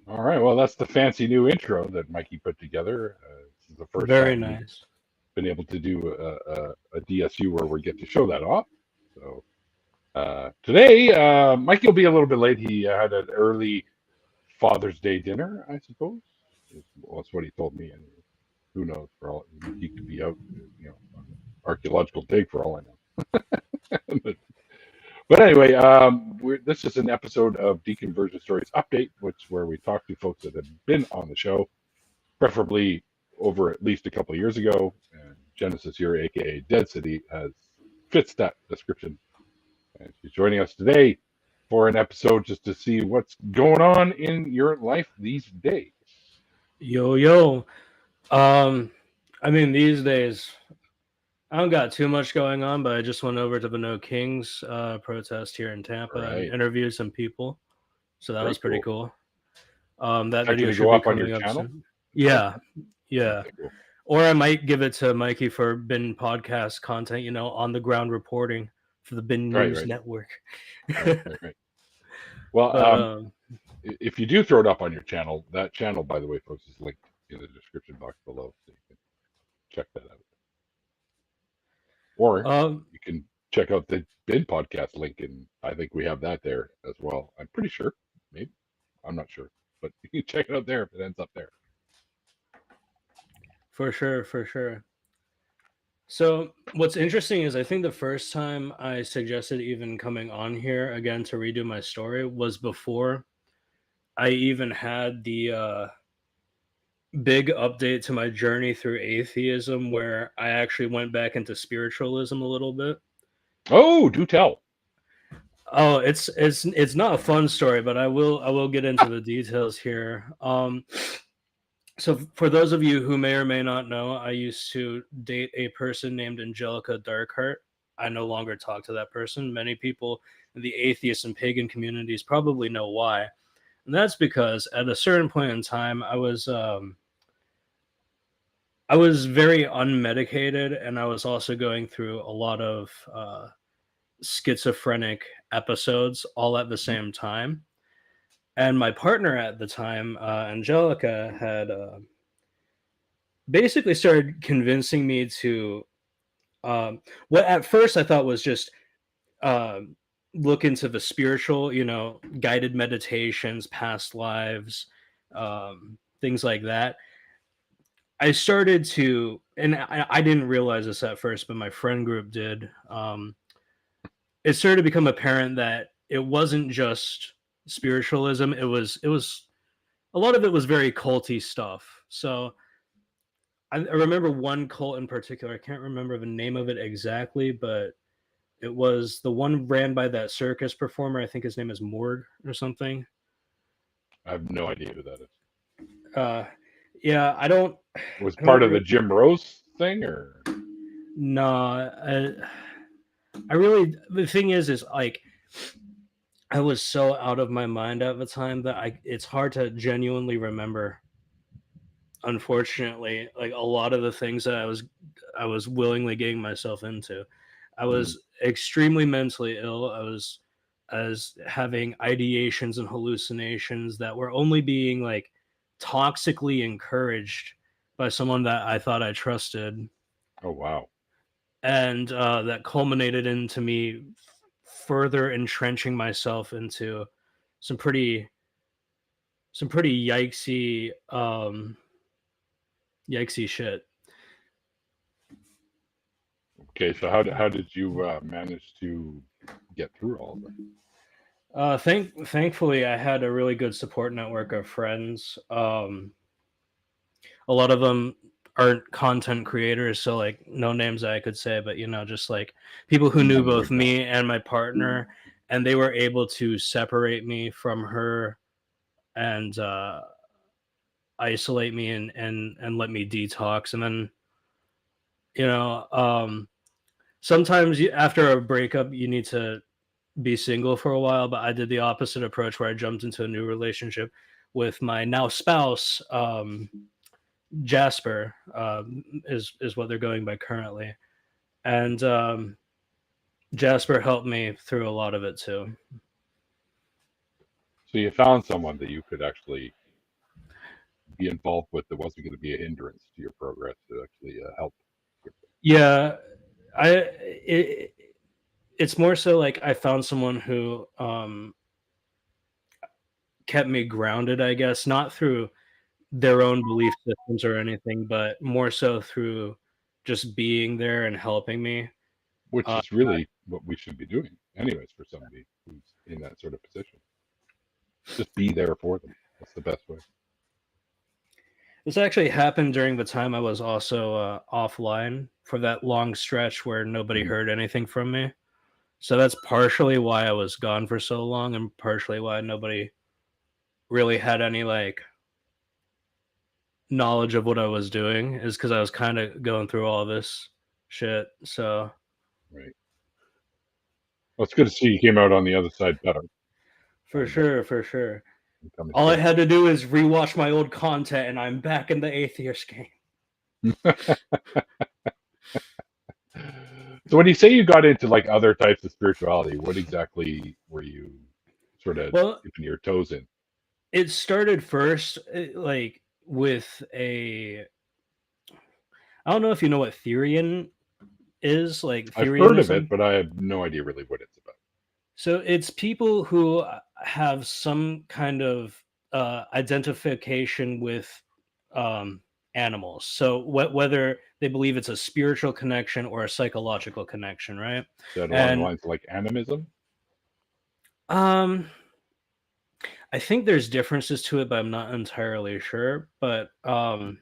All right. Well, that's the fancy new intro that Mikey put together. This is the first Very time we've nice. been able to do a DSU where we get to show that off. So today, Mikey will be a little bit late. He had an early Father's Day dinner, I suppose. Well, that's what he told me. And who knows? For all he could be out, on an archaeological dig for all I know. But anyway, this is an episode of Deconversion Stories Update, which where we talk to folks that have been on the show, preferably over at least a couple of years ago. And Jenysis here, aka Dead City, has fits that description. And she's joining us today for an episode just to see what's going on in your life these days. Yo, yo. Um, I mean, these days, I don't got too much going on, but I just went over to the No Kings protest here in All Tampa and right, interviewed some people. So that very was pretty cool. cool. That Is that video going to should go be up on your coming up channel? soon. Yeah, yeah. Okay, cool. Or I might give it to Mikey for Bin podcast content, on the ground reporting for the Bin Right, News right, Network. right. Well, But if you do throw it up on your channel, that channel, by the way, folks, is linked in the description box below, so you can check that out. Or um, you can check out the Bin podcast link, and I think we have that there as well. I'm pretty sure, maybe I'm not sure, but you can check it out there if it ends up there. for sure, for sure. So what's interesting is I think the first time I suggested even coming on here again to redo my story was before I even had the big update to my journey through atheism, where I actually went back into spiritualism a little bit. Oh, do tell. Oh, it's not a fun story, but I will get into the details here. So for those of you who may or may not know, I used to date a person named Angelica Darkheart. I no longer talk to that person. Many people in the atheist and pagan communities probably know why. And that's because at a certain point in time, I was very unmedicated, and I was also going through a lot of schizophrenic episodes all at the same time. And my partner at the time, Angelica, had basically started convincing me to what at first I thought was just uh, look into the spiritual, guided meditations, past lives, things like that. I started to, and I didn't realize this at first, but my friend group did. It started to become apparent that it wasn't just spiritualism. It was a lot of it was very culty stuff. So I remember one cult in particular. I can't remember the name of it exactly, but it was the one ran by that circus performer. I think his name is Morg or something. I have no idea who that is. Uh, yeah, I don't. It was I don't. part of the Jim Rose thing, or No, I really. The thing is like I was so out of my mind at the time that it's hard to genuinely remember. Unfortunately, like a lot of the things that I was willingly getting myself into. I mm, was extremely mentally ill. I was having ideations and hallucinations that were only being like toxically encouraged by someone that I thought I trusted, oh wow, and that culminated into me further entrenching myself into some pretty yikesy yikesy shit. okay. So how did you manage to get through all of it? Thankfully, I had a really good support network of friends. A lot of them aren't content creators, so like no names that I could say, but just like people who knew both Underground. me and my partner, and they were able to separate me from her and isolate me and let me detox. And then you know, sometimes after a breakup, you need to be single for a while, but I did the opposite approach where I jumped into a new relationship with my now spouse. Jasper is what they're going by currently, and Jasper helped me through a lot of it too. So you found someone that you could actually be involved with that wasn't going to be a hindrance to your progress, to actually help. Yeah, it's more so like I found someone who kept me grounded, I guess, not through their own belief systems or anything, but more so through just being there and helping me. Which Uh, is really what we should be doing, anyways, for somebody who's in that sort of position. Just be there for them. That's the best way. this actually happened during the time I was also offline for that long stretch where nobody Mhm. heard anything from me. So that's partially why I was gone for so long, and partially why nobody really had any like knowledge of what I was doing, is because I was kind of going through all this shit. So Right. Well, it's good to see you came out on the other side better for and sure, for sure. coming All I together. had to do is rewatch my old content, and I'm back in the Atheist game. So when you say you got into like other types of spirituality, what exactly were you sort of Well, dipping your toes in? it started first like with a. I don't know if you know what Therian is, like I've heard of it, Therianism. but I have no idea really what it's about. So it's people who have some kind of identification with um, animals. So whether they believe it's a spiritual connection or a psychological connection, right? Is that along the And lines of like animism? um, I think there's differences to it, but I'm not entirely sure. But Okay.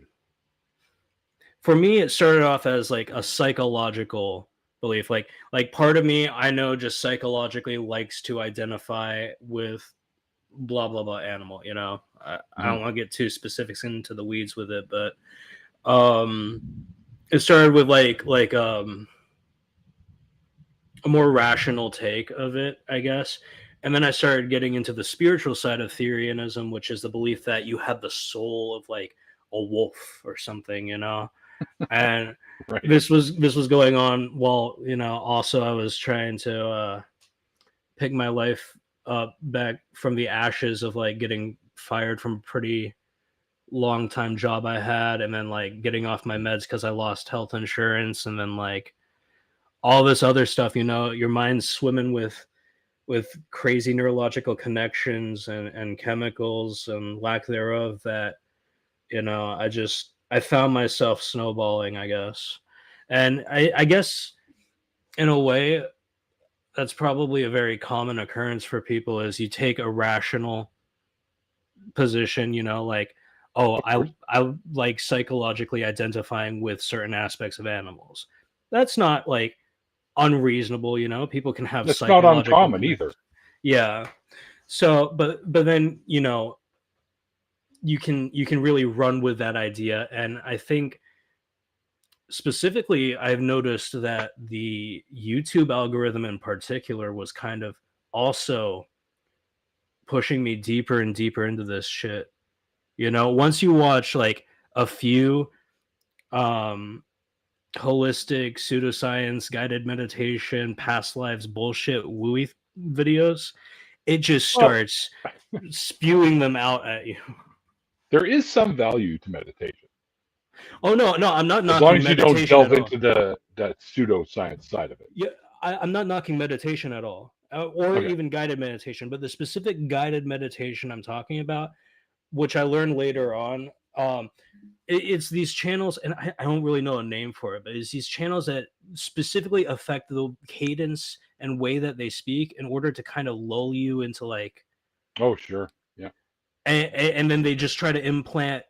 for me, it started off as like a psychological belief. Like part of me, I know, just psychologically likes to identify with blah blah blah animal. I Mhm. don't want to get too specifics into the weeds with it, but um, it started with like a more rational take of it, I guess. And then I started getting into the spiritual side of Therianism, which is the belief that you have the soul of like a wolf or something. And Right. this was going on while also I was trying to pick my life up back from the ashes of like getting fired from a pretty long time job I had, and then like getting off my meds because I lost health insurance, and then like all this other stuff. Your mind's swimming with crazy neurological connections and chemicals and lack thereof, that I found myself snowballing, I guess. And I guess in a way that's probably a very common occurrence for people, is you take a rational position, like, oh, Of I course. I like psychologically identifying with certain aspects of animals. That's not like unreasonable, people can have It's not psychological uncommon connections. either. Yeah. So but then, you can really run with that idea. And I think specifically I've noticed that the YouTube algorithm in particular was kind of also pushing me deeper and deeper into this shit. Once you watch like a few um holistic pseudoscience, guided meditation, past lives bullshit wooey videos, it just Well, starts spewing them out at you. there is some value to meditation, Oh no, no, I'm not as long knocking as you don't meditation at delve all. into the that pseudoscience side of it. Yeah, I'm not knocking meditation at all, or Okay. even guided meditation. But the specific guided meditation I'm talking about, which I learned later on, it's these channels, and I don't really know a name for it, but it's these channels that specifically affect the cadence and way that they speak in order to kind of lull you into like, Oh, sure. Yeah. and then they just try to implant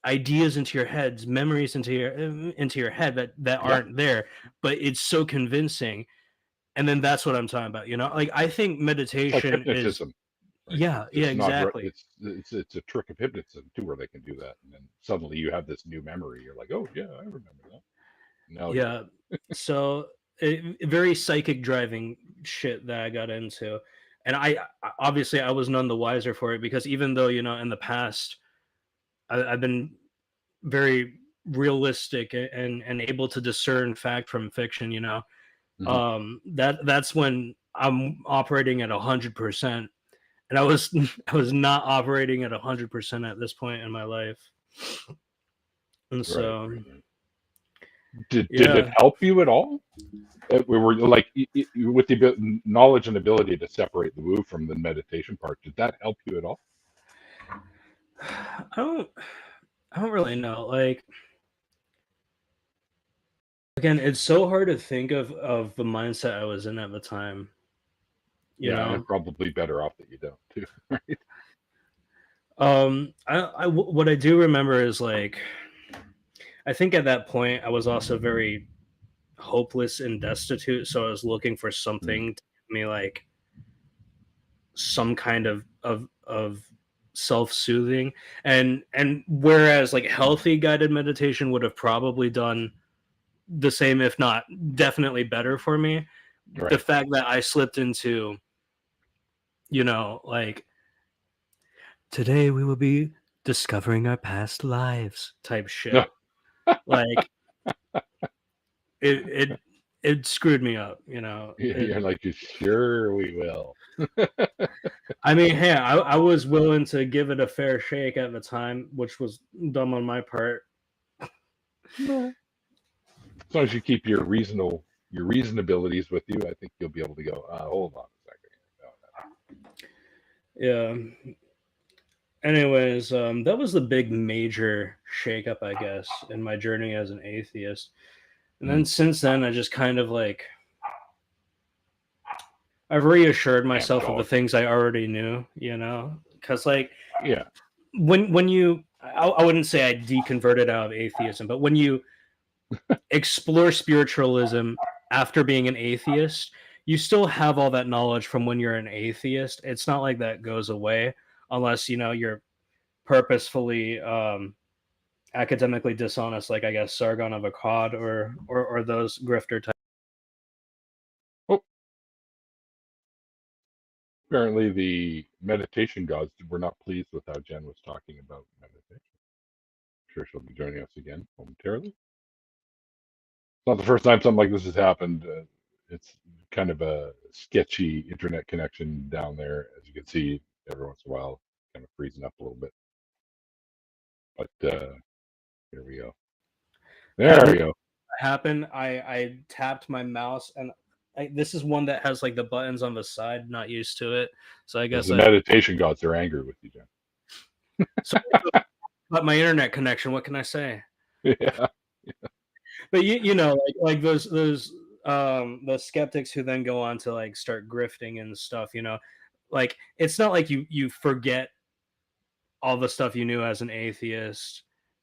ideas into your heads, memories into your head that Yeah. aren't there, but it's so convincing. And then that's what I'm talking about. Like, I think It's like meditation is. hypnotism, right? Yeah, yeah, Just not right. exactly. It's a trick of hypnotism too, where they can do that, and then suddenly you have this new memory. You're like, oh yeah, I remember that. Now you Yeah. So very psychic driving shit that I got into. And obviously I was none the wiser for it, because even though, in the past I've been very realistic and able to discern fact from fiction, Mhm. that's when I'm operating at 100%. and I was I was not operating at 100% at this point in my life, and Right. so Did it yeah. help you at all? We were like with the knowledge and ability to separate the woo from the meditation part. Did that help you at all? I don't I don't really know. Like again, it's so hard to think of the mindset I was in at the time. You Yeah, know, and probably better off that you don't too. Right? what I do remember is like I think at that point I was also very hopeless and destitute, so I was looking for Mm. something to give me like some kind of self-soothing, and whereas like healthy guided meditation would have probably done the same, if not definitely better for me, the Right. fact that I slipped into, like today we will be discovering our past lives type No, shit, like it it screwed me up, you're like, sure we will. I mean, hey, I was willing to give it a fair shake at the time, which was dumb on my part. No. As long as you keep your reasonabilities with you, I think you'll be able to go. Hold on a second. Yeah. Anyways, that was the big major shakeup, I guess, in my journey as an atheist. And No. then since then, I just kind of like I've reassured Damn myself of the dog. things I already knew, because like Yeah. when you, I wouldn't say I deconverted out of atheism, but when you explore spiritualism after being an atheist, you still have all that knowledge from when you're an atheist. It's not like that goes away unless you're purposefully academically dishonest, like I guess Sargon of Akkad or those grifter types. Oh, apparently the meditation gods were not pleased with how Jen was talking about meditation. I'm sure she'll be joining us again momentarily. It's not the first time something like this has happened. It's kind of a sketchy internet connection down there, as you can see. Every once in a while, kind of freezing up a little bit. But here we go. There we go. Happened. I tapped my mouse, and this is one that has like the buttons on the side. Not used to it, so I Because guess the I. meditation gods are angry with you, So, but my internet connection. What can I say? Jen. Yeah. But like those the skeptics who then go on to like start grifting and stuff. Like it's not like you forget all the stuff you knew as an atheist,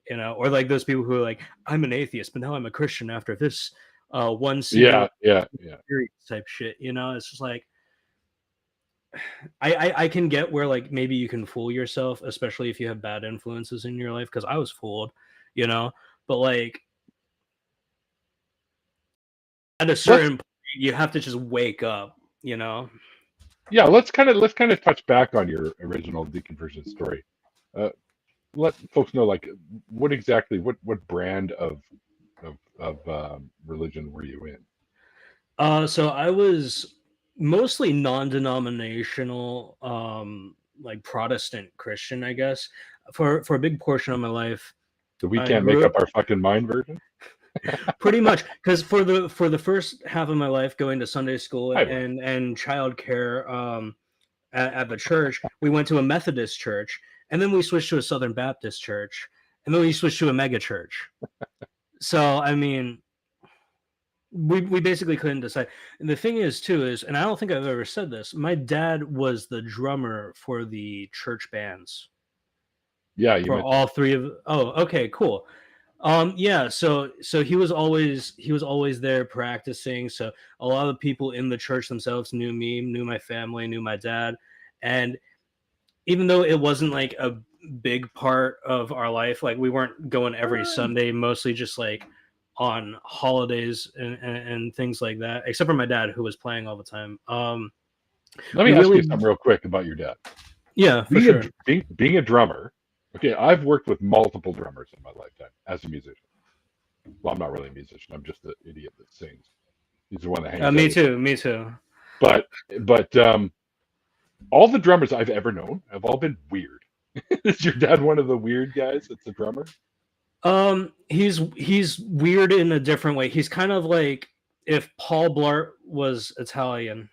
or like those people who are like, I'm an atheist, but now I'm a Christian after this one singular Yeah. Yeah. Yeah. experience type shit. It's just like I can get where like maybe you can fool yourself, especially if you have bad influences in your life, because I was fooled, but like at a Let's certain point, you have to just wake up. yeah. Let's kind of touch back on your original deconversion story. Uh, let folks know like what exactly what brand of religion were you in? So I was mostly non-denominational, like Protestant Christian, I guess. For a big portion of my life, The we I can't make grew up up our fucking mind version. pretty much because for the first half of my life, going to Sunday school I went. and childcare at the church, we went to a Methodist church, and then we switched to a Southern Baptist church, and then we switched to a mega church. So I mean, we basically couldn't decide. And the thing is too is, and I don't think I've ever said this, my dad was the drummer for the church bands Yeah, you for mentioned all that. three of. Oh, okay, cool. Yeah, so he was always there practicing. So a lot of the people in the church themselves knew me, knew my family, knew my dad. And even though it wasn't like a big part of our life, like we weren't going every Sunday, mostly just like on holidays and things like that, except for my dad who was playing all the time. Let We me ask you really, something real quick about your dad. yeah, for sure. Being a drummer. Okay, I've worked with multiple drummers in my lifetime as a musician. Well, I'm not really a musician. I'm just the idiot that sings. He's the one that hangs out Me with. too, me too. But but all the drummers I've ever known have all been weird. Is your dad one of the weird guys that's a drummer? He's weird in a different way. He's kind of like if Paul Blart was Italian.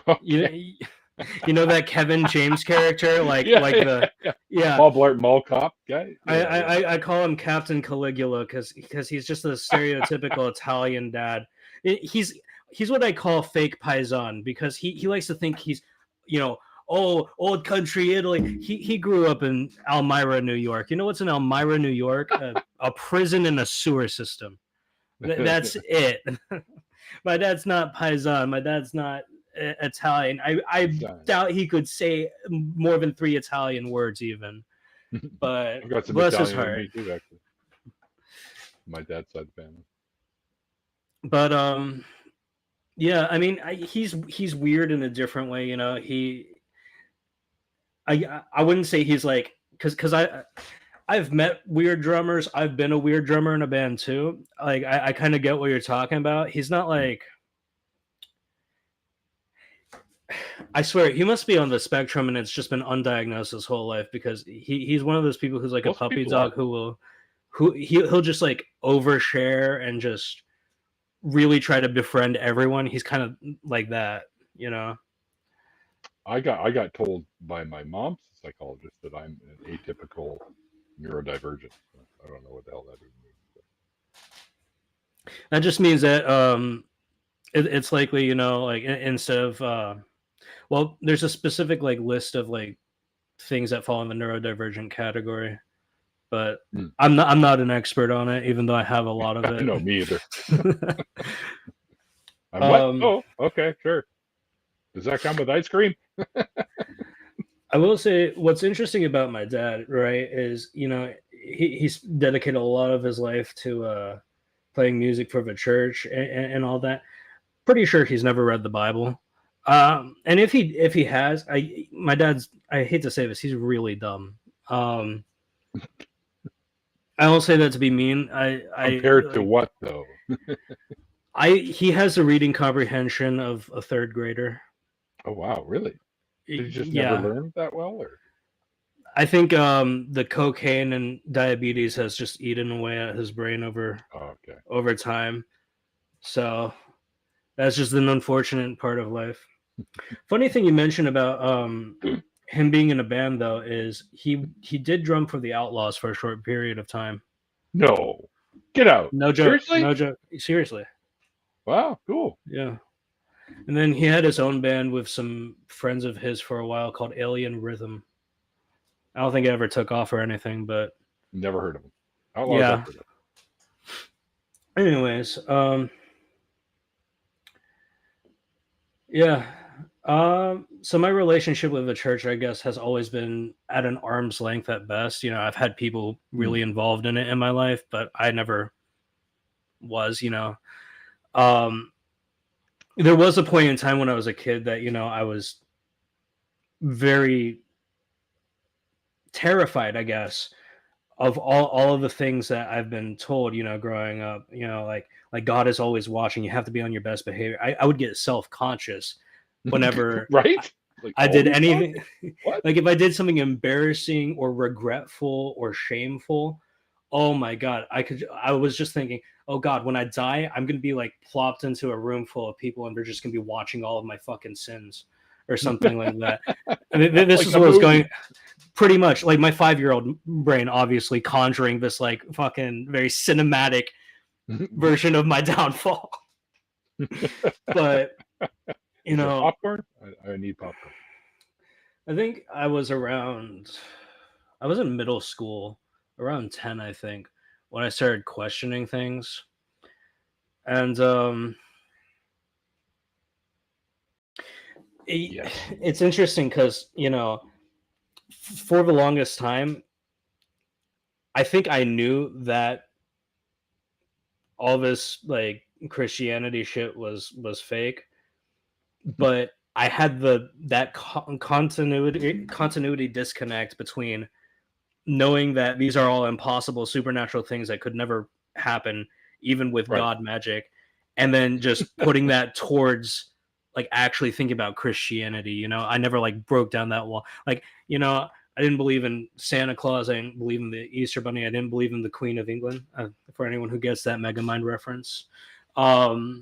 Okay. You know that Kevin James character, like Yeah, like the yeah. Paul Blart Mall Cop guy. I, Yeah, I call him Captain Caligula because he's just a stereotypical Italian dad. He's what I call fake paisan because he likes to think he's, oh, old country Italy. He grew up in Elmira, New York. You know what's in Elmira, New York? A prison and a sewer system. That's it. My dad's not paisan. My dad's not Italian. I doubt he could say more than 3 Italian words even. But I've got some bless Italian his in heart. me too, actually. My dad's side of the family. But yeah, I mean, he's weird in a different way. I wouldn't say he's like because I've met weird drummers. I've been a weird drummer in a band too. Like I kind of get what you're talking about. He's not like. I swear he must be on the spectrum and it's just been undiagnosed his whole life because he's one of those people who's like Most a puppy people dog are. he'll just like overshare and just really try to befriend everyone. He's kind of like that. I got told by my mom's psychologist that I'm an atypical neurodivergent. I don't know what the hell that even means. That just means that it's likely, like instead of well, there's a specific like list of like things that fall in the neurodivergent category, but I'm not an expert on it, even though I have a lot of it. No, me either. I'm what? Oh, okay, sure. Does that come with ice cream? I will say what's interesting about my dad, right, is he's dedicated a lot of his life to playing music for the church and all that. Pretty sure he's never read the Bible. And if he has, my dad's, I hate to say this, he's really dumb. I don't say that to be mean. Compared to what though? He has a reading comprehension of a 3rd grader. Oh wow, really? Did you just never learn that well, or? I think the cocaine and diabetes has just eaten away at his brain over time. So that's just an unfortunate part of life. Funny thing you mentioned about him being in a band though is he did drum for the Outlaws for a short period of time. No, get out. No joke. Seriously? No joke. Seriously. Wow, cool. Yeah. And then he had his own band with some friends of his for a while called Alien Rhythm. I don't think it ever took off or anything, but never heard of him. Outlaws, yeah. Anyways, yeah. So my relationship with the church, I guess, has always been at an arm's length at best. I've had people really involved in it in my life, but I never was. There was a point in time when I was a kid that I was very terrified, I guess, of all of the things that I've been told, growing up. Like God is always watching. You have to be on your best behavior. I would get self-conscious whenever right? I did anything. Like if I did something embarrassing or regretful or shameful, oh my God, I was just thinking, oh God, when I die, I'm going to be like plopped into a room full of people and they're just going to be watching all of my fucking sins or something like that. I mean, this is what was going pretty much like my 5-year-old brain, obviously conjuring this like fucking very cinematic version of my downfall. But, popcorn? I need popcorn. I think I was in middle school, around 10, I think, when I started questioning things. And it's interesting because, for the longest time, I think I knew that all this like Christianity shit was fake, but I had that continuity disconnect between knowing that these are all impossible supernatural things that could never happen, even with God magic, and then just putting that towards like actually think about Christianity. You know, I never like broke down that wall. Like, you know, I didn't believe in Santa Claus. I didn't believe in the Easter Bunny. I didn't believe in the Queen of England. For anyone who gets that Megamind reference, but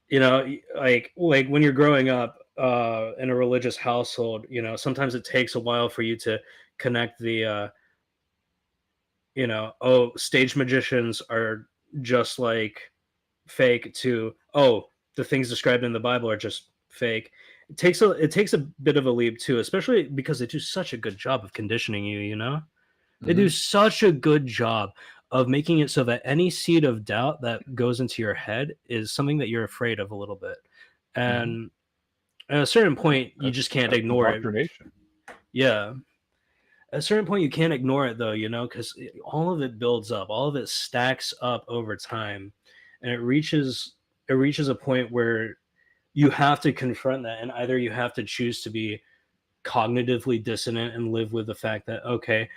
you know, like when you're growing up in a religious household, you know, sometimes it takes a while for you to connect the you know, oh, stage magicians are just like fake to, oh, the things described in the Bible are just fake. It takes a bit of a leap too, especially because they do such a good job of conditioning you, you know? They do Mhm. such a good job of making it so that any seed of doubt that goes into your head is something that you're afraid of a little bit. Mhm. And at a certain point, you just can't That's ignore it. indoctrination. Yeah. At a certain point, you can't ignore it though, you know, because all of it builds up, all of it stacks up over time, and it reaches a point where you have to confront that, and either you have to choose to be cognitively dissonant and live with the fact that, okay,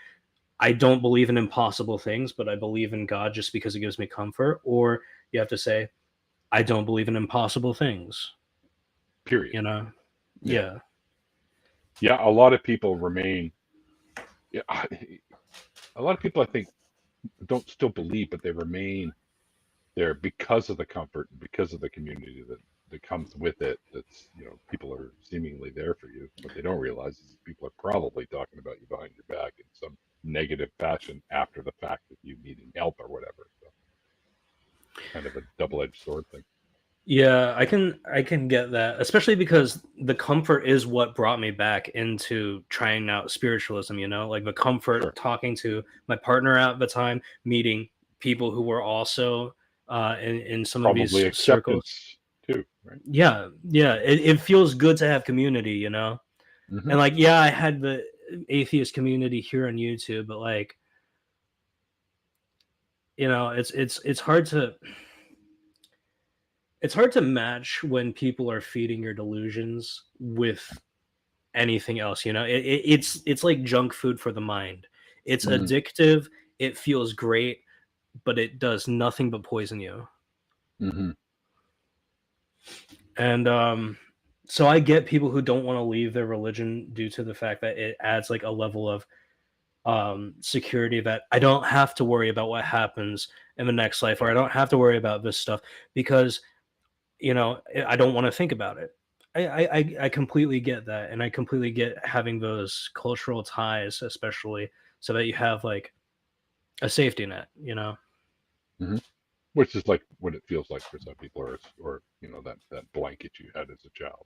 I don't believe in impossible things, but I believe in God just because it gives me comfort, or you have to say, I don't believe in impossible things, Period. you know? Yeah. Yeah. Yeah. A lot of people remain. Yeah, a lot of people, I think, don't still believe, but they remain there because of the comfort and because of the community that comes with it. That's, people are seemingly there for you. What they don't realize is people are probably talking about you behind your back in some negative fashion after the fact of you needing help or whatever. So kind of a double-edged sword thing. Yeah, I can get that, especially because the comfort is what brought me back into trying out spiritualism, you know, like the comfort Sure. talking to my partner at the time, meeting people who were also in some of Probably these circles. acceptance too, right? Yeah, yeah, it feels good to have community, you know. Hmm. And like, yeah, I had the atheist community here on YouTube, but like, you know, it's hard to match when people are feeding your delusions with anything else, you know. It's like junk food for the mind. It's Hmm. addictive, it feels great, but it does nothing but poison you. Hmm. And so I get people who don't want to leave their religion due to the fact that it adds like a level of security, that I don't have to worry about what happens in the next life, or I don't have to worry about this stuff because, you know, I don't want to think about it. I completely get that, and I completely get having those cultural ties, especially so that you have like a safety net, you know. Hmm. Which is like what it feels like for some people, or that blanket you had as a child,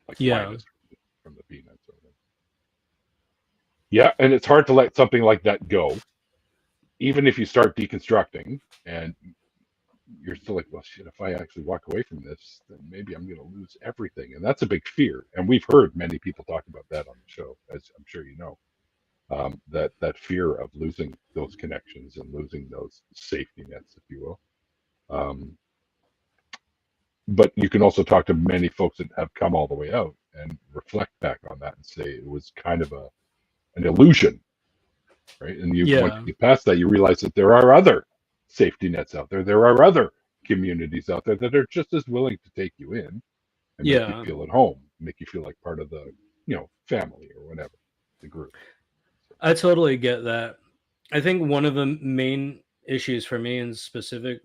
like Yeah, Linus from the Peanuts. Or whatever. Yeah, and it's hard to let something like that go, even if you start deconstructing, and you're still like, well, shit, if I actually walk away from this, then maybe I'm going to lose everything, and that's a big fear. And we've heard many people talk about that on the show, as I'm sure you know, that fear of losing those connections and losing those safety nets, if you will. Um, but you can also talk to many folks that have come all the way out and reflect back on that and say it was kind of an illusion, right? And once yeah, you get past that, you realize that there are other safety nets out there. There are other communities out there that are just as willing to take you in and make you yeah. feel at home, make you feel like part of the family or whatever, the group. So, I totally get that. I think one of the main issues for me in specific,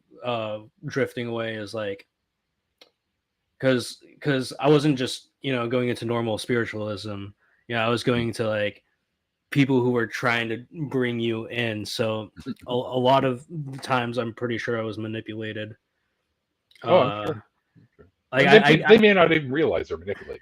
drifting away, is like, because I wasn't just, you know, going into normal spiritualism. Yeah, I was going to like people who were trying to bring you in. So a lot of times, I'm pretty sure I was manipulated. oh, I'm Uh, sure. I'm sure. like And they may not even realize they're manipulating.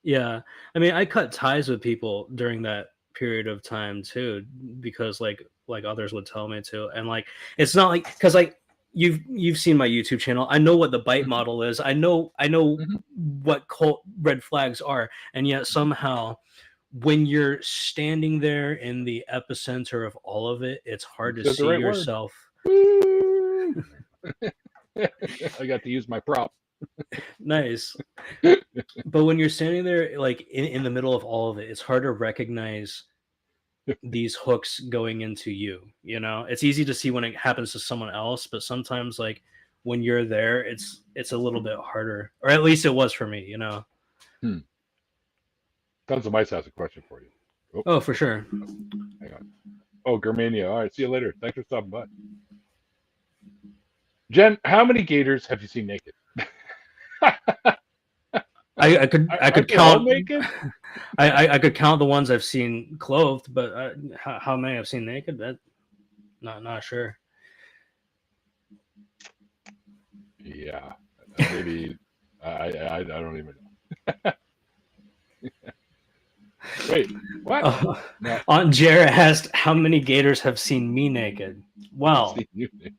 yeah, I mean, I cut ties with people during that period of time too, because like others would tell me to, and like it's not like, because like you've seen my YouTube channel. I know what the bite Hmm. model is. I know Hmm. what cult red flags are, and yet Hmm. somehow when you're standing there in the epicenter of all of it, it's You hard to said the see right word. yourself. Woo! I got to use my prop. Nice. But when you're standing there like in the middle of all of it, it's hard to recognize these hooks going into you. You know, it's easy to see when it happens to someone else, but sometimes like when you're there, it's a little bit harder, or at least it was for me, Tons of Mice has a question for you. Oh, for sure. Hang on. Oh, Germania. All right. See you later. Thanks for stopping by. Jen, how many gators have you seen naked? I could Aren't they all count naked? I could count the ones I've seen clothed, but how many I've seen naked? That not sure. Yeah, maybe I don't even know. Wait, what? No, Aunt Jara asked how many gators have seen me naked. Well, seen you naked.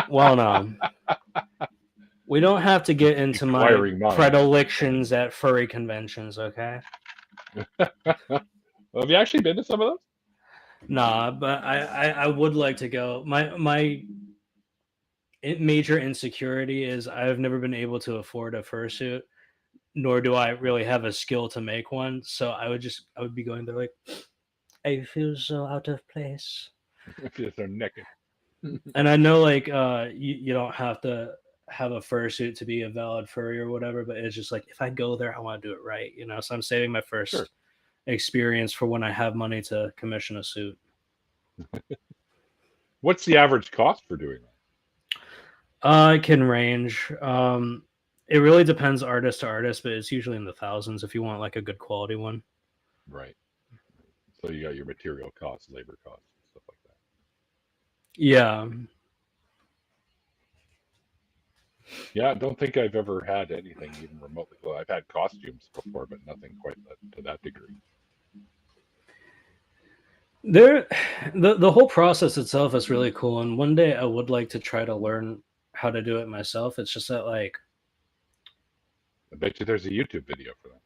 well, no. We don't have to get into my Inquiring minds. predilections at furry conventions, okay? Have you actually been to some of those? Nah, but I would like to go. My major insecurity is I've never been able to afford a fursuit, nor do I really have a skill to make one. So I would be going there like, I feel so out of place. If they're naked. And I know like you don't have to have a fursuit to be a valid furry or whatever, but it's just like if I go there, I want to do it right, So I'm saving my first experience for when I have money to commission a suit. What's the average cost for doing It can range. It really depends artist to artist, but it's usually in the thousands if you want like a good quality one. Right. So you got your material costs, labor costs, and stuff like that. Yeah. Yeah, I don't think I've ever had anything even remotely. Well, I've had costumes before, but nothing quite to that degree. The whole process itself is really cool, and one day I would like to try to learn how to do it myself. It's just that like I bet you there's a YouTube video for that.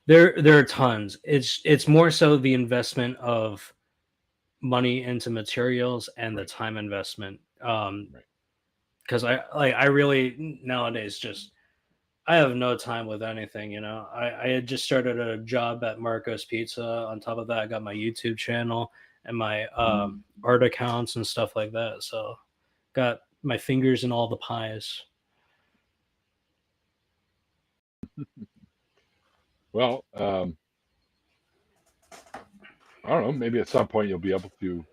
there are tons. It's more so the investment of money into materials and the time investment. Because I really nowadays just I have no time with anything. I had just started a job at Marco's Pizza. On top of that, I got my YouTube channel and my art accounts and stuff like that. So got my fingers in all the pies. Well, I don't know. Maybe at some point you'll be able to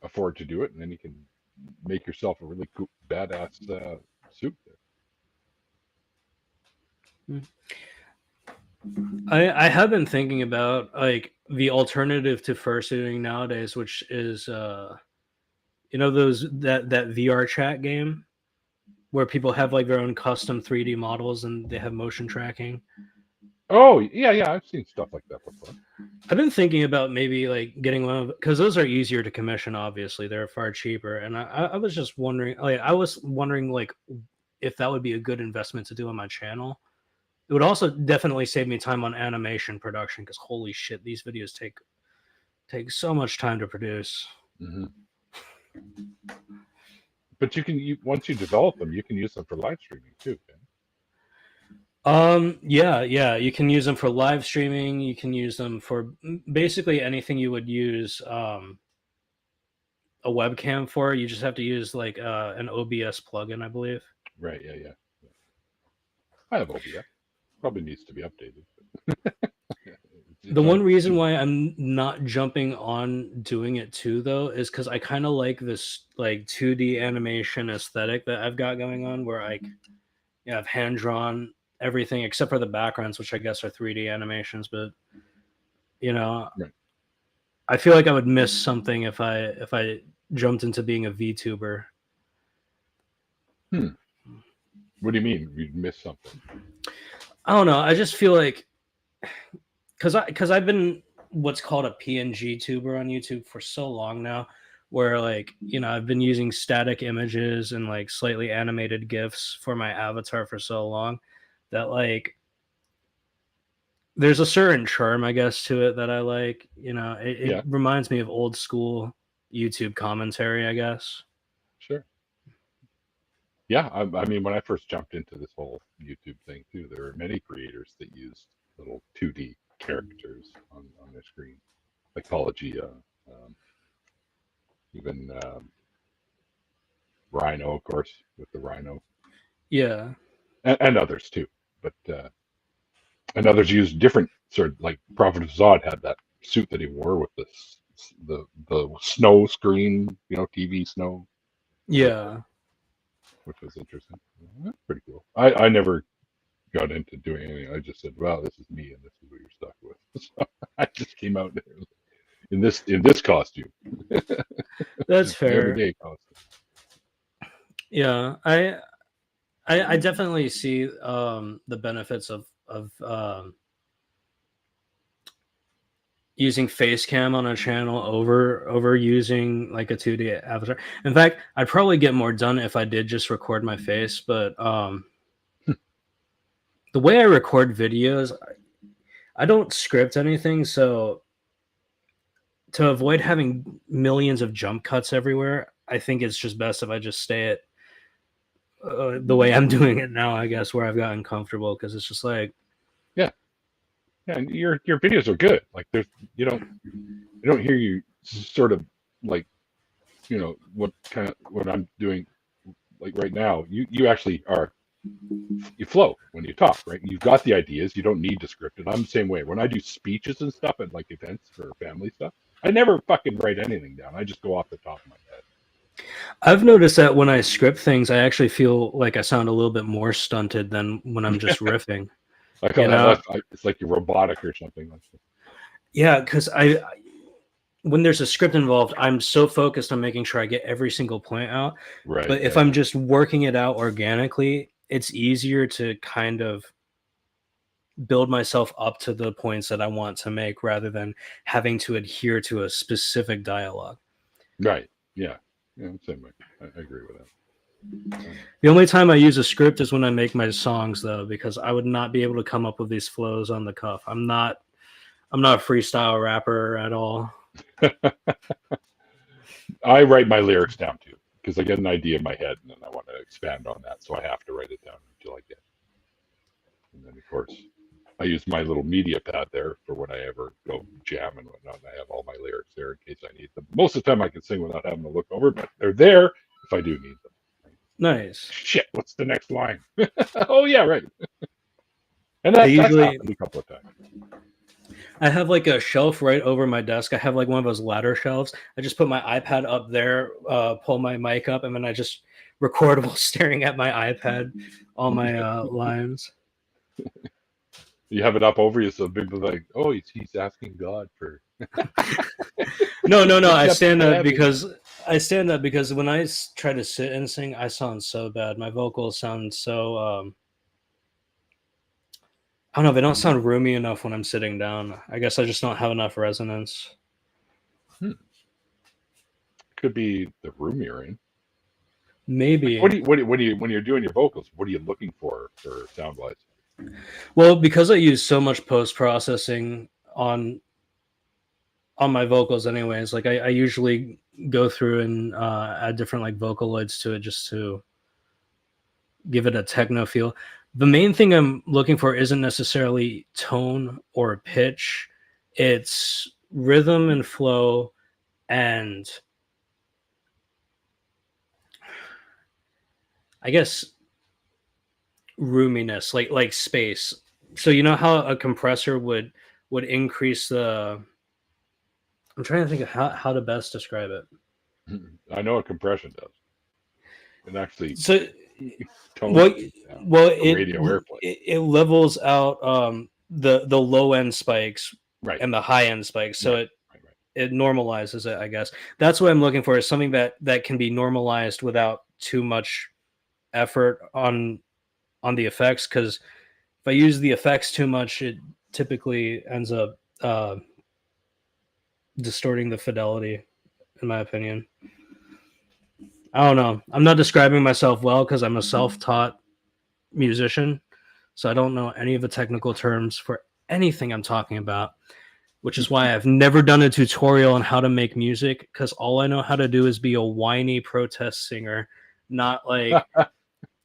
afford to do it, and then you can make yourself a really cool, badass suit. I have been thinking about like the alternative to fursuiting nowadays, which is those that VR chat game where people have like their own custom 3D models and they have motion tracking. Oh yeah, I've seen stuff like that before. I've been thinking about maybe like getting one of because those are easier to commission. Obviously, they're far cheaper, and I was just wondering, like if that would be a good investment to do on my channel. It would also definitely save me time on animation production because holy shit, these videos take so much time to produce. Mm-hmm. But once you develop them, you can use them for live streaming too. Yeah, you can use them for live streaming. You can use them for basically anything you would use a webcam for. You just have to use like an OBS plugin, I believe. Right. Yeah. I have OBS. Probably needs to be updated. The one reason why I'm not jumping on doing it too, though, is because I kind of like this like 2D animation aesthetic that I've got going on, where I have hand drawn everything except for the backgrounds, which I guess are 3D animations. But right. I feel like I would miss something if I jumped into being a VTuber. What do you mean you'd miss something? I don't know. I just feel like because I've been what's called a PNG tuber on YouTube for so long now, where like I've been using static images and like slightly animated GIFs for my avatar for so long that like there's a certain charm, I guess, to it that I like. It reminds me of old school YouTube commentary, I guess. Sure. Yeah, I mean, when I first jumped into this whole YouTube thing too, there were many creators that used little 2D characters on their screen, like Apologia, even Rhino, of course, with the Rhino, Yeah. and others too. But and others used different sort of like Prophet of Zod had that suit that he wore with the snow screen, TV snow, Yeah. which was interesting. That's pretty cool. I never got into doing anything. I just said, well, this is me, and this is what you're stuck with. So I just came out in this costume, That's my fair. everyday costume. Yeah. I definitely see the benefits of using face cam on a channel over using like a 2D avatar. In fact, I'd probably get more done if I did just record my face, but the way I record videos, I don't script anything, so to avoid having millions of jump cuts everywhere, I think it's just best if I just stay at the way I'm doing it now, I guess, where I've gotten comfortable, because it's just like, Yeah, and your videos are good. Like there's I don't hear you sort of like what I'm doing like right now. You actually are, you flow when you talk, right? You've got the ideas. You don't need to script it. I'm the same way. When I do speeches and stuff at like events for family stuff, I never fucking write anything down. I just go off the top of my head. I've noticed that when I script things, I actually feel like I sound a little bit more stunted than when I'm just riffing. I call that it's like you're robotic or something like that. Yeah, because when there's a script involved, I'm so focused on making sure I get every single point out. Right. But if I'm just working it out organically, it's easier to kind of build myself up to the points that I want to make rather than having to adhere to a specific dialogue. Right. Yeah. Yeah. Same way. I agree with that. The only time I use a script is when I make my songs, though, because I would not be able to come up with these flows on the cuff. I'm not a freestyle rapper at all. I write my lyrics down too because I get an idea in my head and then I want to expand on that, so I have to write it down until I get it. And then, of course, I use my little media pad there for when I ever go jam and whatnot. And I have all my lyrics there in case I need them. Most of the time I can sing without having to look over, but they're there if I do need them. Nice. Shit, what's the next line? Oh, yeah, right. And that's happened a couple of times. I have like a shelf right over my desk. I have like one of those ladder shelves. I just put my iPad up there, pull my mic up, and then I just record while staring at my iPad, all my lines. You have it up over you so people are like, oh, he's asking God for. No. I stand up because when I try to sit and sing, I sound so bad. My vocals sound so. I don't know. They don't sound roomy enough when I'm sitting down. I guess I just don't have enough resonance. Could be the room you're in. Maybe. What do you when you're doing your vocals? What are you looking for sound wise? Well, because I use so much post processing on my vocals, anyways. Like I usually go through and add different like Vocaloids to it just to give it a techno feel. The main thing I'm looking for isn't necessarily tone or pitch. It's rhythm and flow and I guess roominess, like space. So you know how a compressor would increase the. I'm trying to think of how to best describe it. I know what compression does. It actually radio airplay. It levels out the low end spikes and the high end spikes, so it normalizes it. I guess that's what I'm looking for, is something that can be normalized without too much effort on the effects, because if I use the effects too much, it typically ends up distorting the fidelity, in my opinion. I don't know. I'm not describing myself well because I'm a self-taught musician, so I don't know any of the technical terms for anything I'm talking about, which is why I've never done a tutorial on how to make music, because all I know how to do is be a whiny protest singer, not like a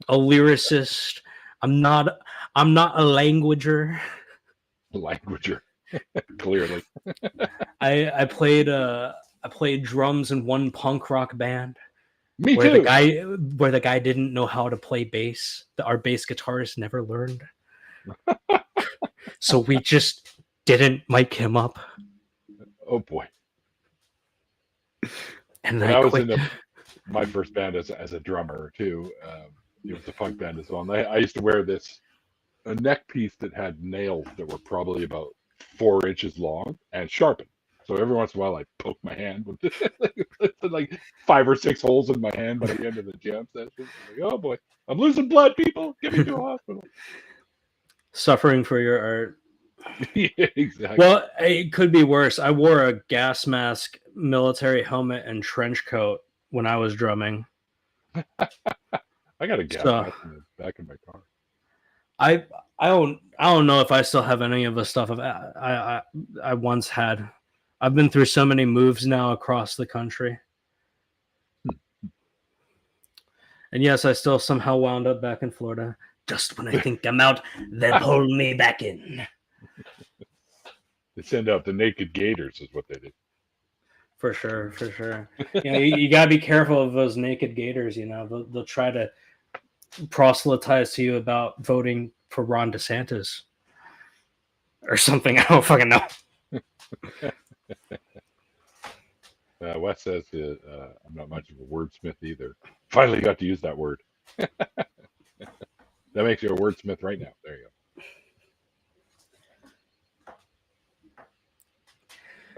lyricist. I'm not a languager. Clearly. I played drums in one punk rock band. Me where too. the guy didn't know how to play bass. Our bass guitarist never learned. So we just didn't mic him up. Oh boy. And When I I was quit. in my first band as a drummer too, it was a funk band as well. And I used to wear a neck piece that had nails that were probably about 4 inches long and sharpened. So every once in a while, I poke my hand with like 5 or 6 holes in my hand by the end of the jam session. Like, oh boy, I'm losing blood, people. Get me to a hospital. Suffering for your art. Yeah, exactly. Well, it could be worse. I wore a gas mask, military helmet, and trench coat when I was drumming. I got a gas So mask in the back of my car. I don't know if I still have any of the stuff I once had. I've been through so many moves now across the country. And yes, I still somehow wound up back in Florida. Just when I think I'm out, they pull me back in. They send out the naked gators, is what they do. For sure, for sure. You gotta be careful of those naked gators. They'll try to proselytize to you about voting for Ron DeSantis or something. I don't fucking know. Wes says I'm not much of a wordsmith either. Finally got to use that word. That makes you a wordsmith right now. There you go.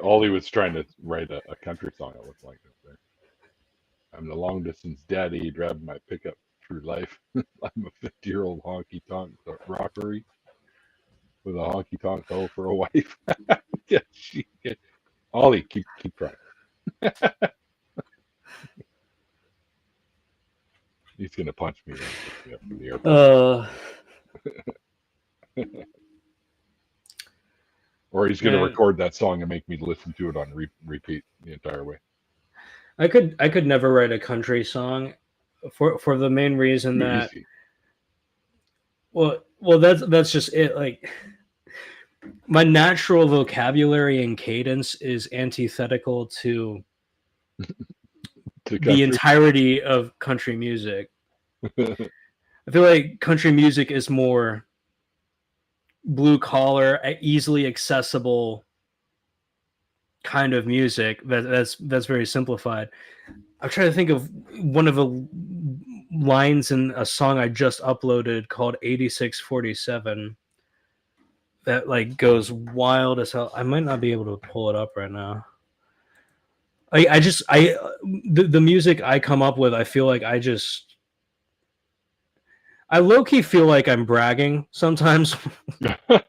Ollie was trying to write a country song. It looked like it there. I'm the long distance daddy driving my pickup through life. I'm a 50-year-old honky tonk rockery with a honky tonk hoe for a wife. Yeah, Ollie, keep trying. He's gonna punch me when he picks me up from the airport. Or he's gonna record that song and make me listen to it on repeat the entire way. I could never write a country song for the main reason that Easy. well that's just it. Like, my natural vocabulary and cadence is antithetical to the entirety of country music. I feel like country music is more blue collar, easily accessible kind of music. That's very simplified. I'm trying to think of one of the lines in a song I just uploaded called 8647 that like goes wild as hell. I might not be able to pull it up right now. The music I come up with, I feel like I low-key feel like I'm bragging sometimes. I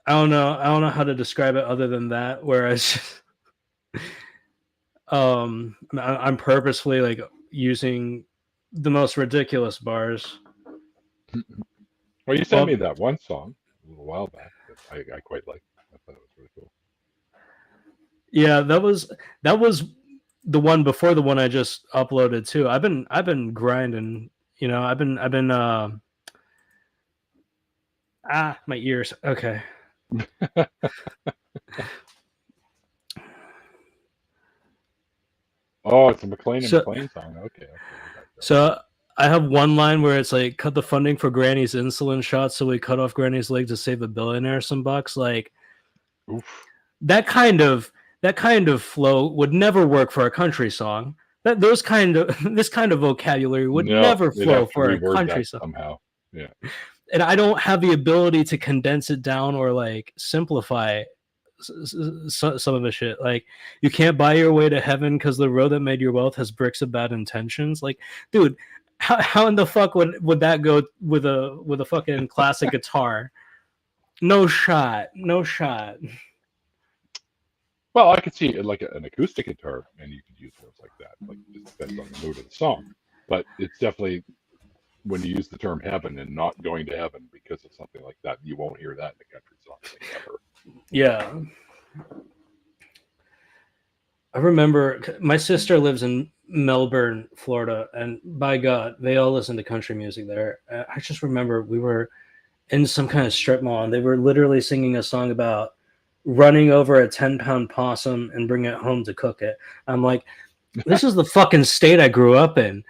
don't know how to describe it other than that. Whereas, I'm purposefully like using the most ridiculous bars. Well, you sent me that one song a little while back that I quite liked. I thought it was really cool. Yeah, that was the one before the one I just uploaded too. I've been grinding. I've been my ears. Okay. Oh, it's a McLean and McLean song. Okay. So I have one line where it's like, cut the funding for Granny's insulin shots, so we cut off Granny's leg to save a billionaire some bucks. Like, oof. That kind of flow would never work for a country song. This kind of vocabulary would never flow for a country song somehow. Yeah. And I don't have the ability to condense it down or like simplify some of the shit. Like, you can't buy your way to heaven because the road that made your wealth has bricks of bad intentions. Like, dude, how in the fuck would that go with a fucking classic guitar? No shot. Well, I could see it like an acoustic guitar, and you could use words like that. Like, it just depends on the mood of the song. But it's definitely, when you use the term heaven and not going to heaven because of something like that, you won't hear that in a country song like ever. Yeah. I remember my sister lives in Melbourne, Florida, and by God, they all listen to country music there. I just remember we were in some kind of strip mall, and they were literally singing a song about running over a 10-pound possum and bring it home to cook it. I'm like, this is the fucking state I grew up in.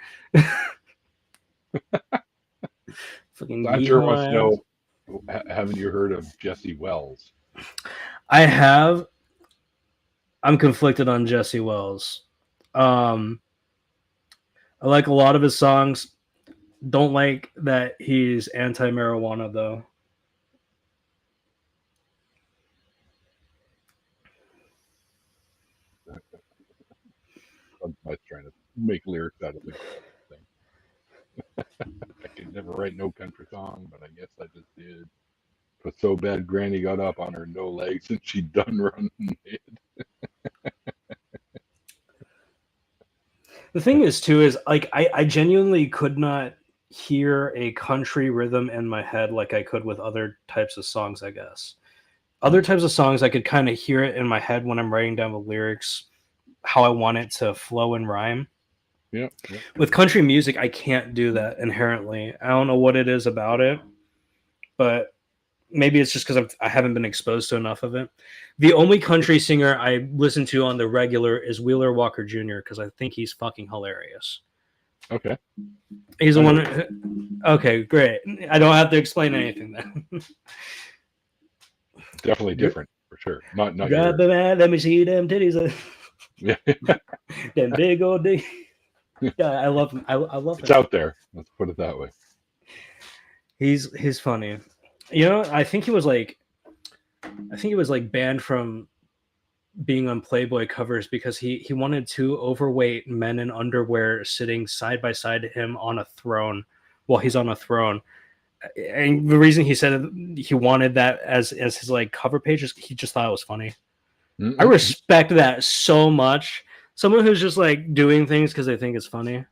Fucking Roger wants to yeehaw ass. know, haven't you heard of Jesse Wells? I have. I'm conflicted on Jesse Wells. I like a lot of his songs. Don't like that he's anti-marijuana though. I'm trying to make lyrics out of the thing. I could never write no country song, but I guess I just did. But so bad, Granny got up on her no legs and she done running. The thing is, too, is like I genuinely could not hear a country rhythm in my head like I could with other types of songs, I guess. Other types of songs, I could kind of hear it in my head when I'm writing down the lyrics, how I want it to flow and rhyme. Yeah. With country music, I can't do that inherently. I don't know what it is about it, but maybe it's just because I haven't been exposed to enough of it. The only country singer I listen to on the regular is Wheeler Walker Jr. because I think he's fucking hilarious. Okay. He's the one. Okay, great. I don't have to explain anything then. Definitely different for sure. Not Grab the man, let me see them titties. Yeah. Them big old dick. Yeah, I love him. I love him. It's out there. Let's put it that way. He's funny. You know, I think he was like banned from being on Playboy covers because he wanted two overweight men in underwear sitting side by side to him on a throne while he's on a throne. And the reason he said he wanted that as his like cover page is he just thought it was funny. Mm-mm. I respect that so much. Someone who's just like doing things because they think it's funny.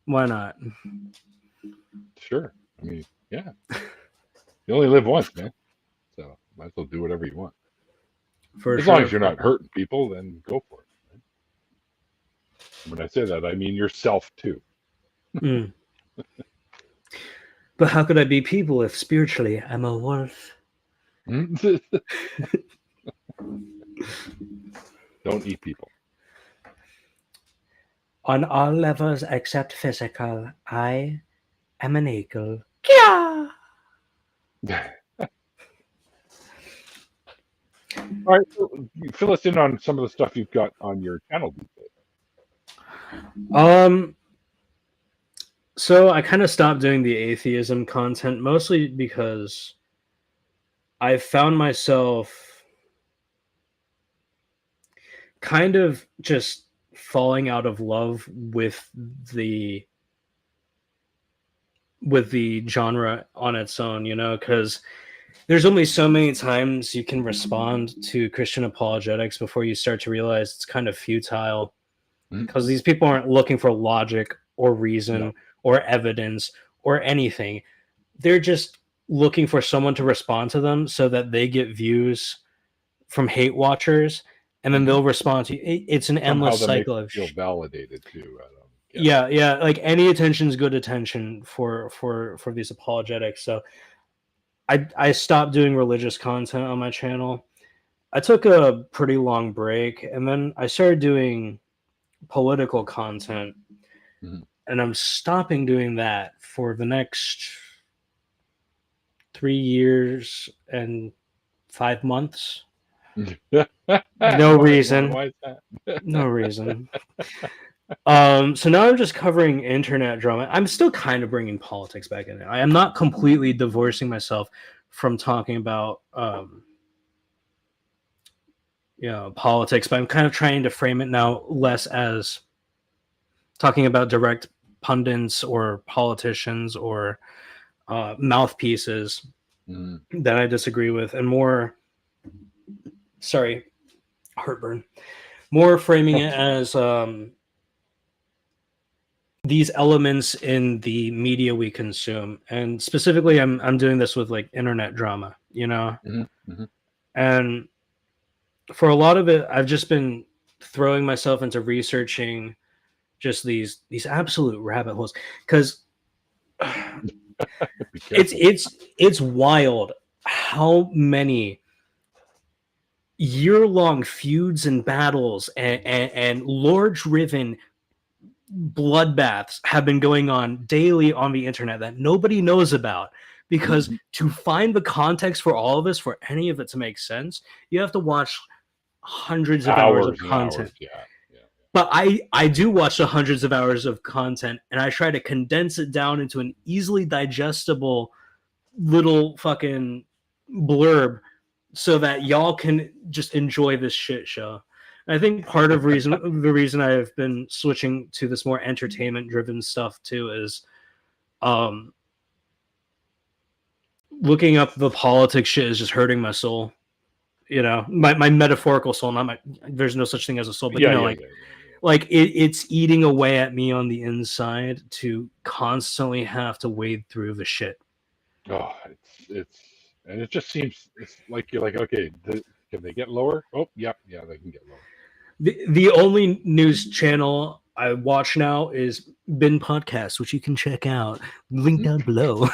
Why not? Sure. I mean, yeah. You only live once, man. So might as well do whatever you want. As long as you're not hurting people, then go for it. Right? When I say that, I mean yourself too. Mm. But how could I be people if spiritually I'm a wolf? Don't eat people. On all levels except physical, I am an eagle. Yeah. All right, so fill us in on some of the stuff you've got on your channel these days. So I kind of stopped doing the atheism content mostly because I found myself kind of just falling out of love with the genre on its own, you know, because there's only so many times you can respond to Christian apologetics before you start to realize it's kind of futile because these people aren't looking for logic or reason or evidence or anything. They're just looking for someone to respond to them so that they get views from hate watchers, and then they'll respond to you. It's an endless cycle of feel validated too. Yeah. Like any attention is good attention for these apologetics. So I stopped doing religious content on my channel. I took a pretty long break, and then I started doing political content, and I'm stopping doing that for the next 3 years and 5 months. No reason. Why is that? No reason. So now I'm just covering internet drama. I'm still kind of bringing politics back in. I am not completely divorcing myself from talking about politics, but I'm kind of trying to frame it now less as talking about direct pundits or politicians or mouthpieces that I disagree with, and more heartburn, more framing it as these elements in the media we consume. And specifically I'm doing this with like internet drama, you know. And for a lot of it I've just been throwing myself into researching just these absolute rabbit holes, because it's wild how many year-long feuds and battles and lore-driven bloodbaths have been going on daily on the internet that nobody knows about, because to find the context for all of this, for any of it to make sense, you have to watch hundreds of hours of content. Yeah. But I do watch the hundreds of hours of content, and I try to condense it down into an easily digestible little fucking blurb so that y'all can just enjoy this shit show. And I think part of the reason I have been switching to this more entertainment driven stuff too is looking up the politics shit is just hurting my soul. You know, my metaphorical soul, not my, there's no such thing as a soul, but like it's eating away at me on the inside to constantly have to wade through the shit. Oh, it's and it just seems, it's like you're like, okay, can they get lower? Oh, yeah, they can get lower. The only news channel I watch now is Bin Podcast, which you can check out. Link down below.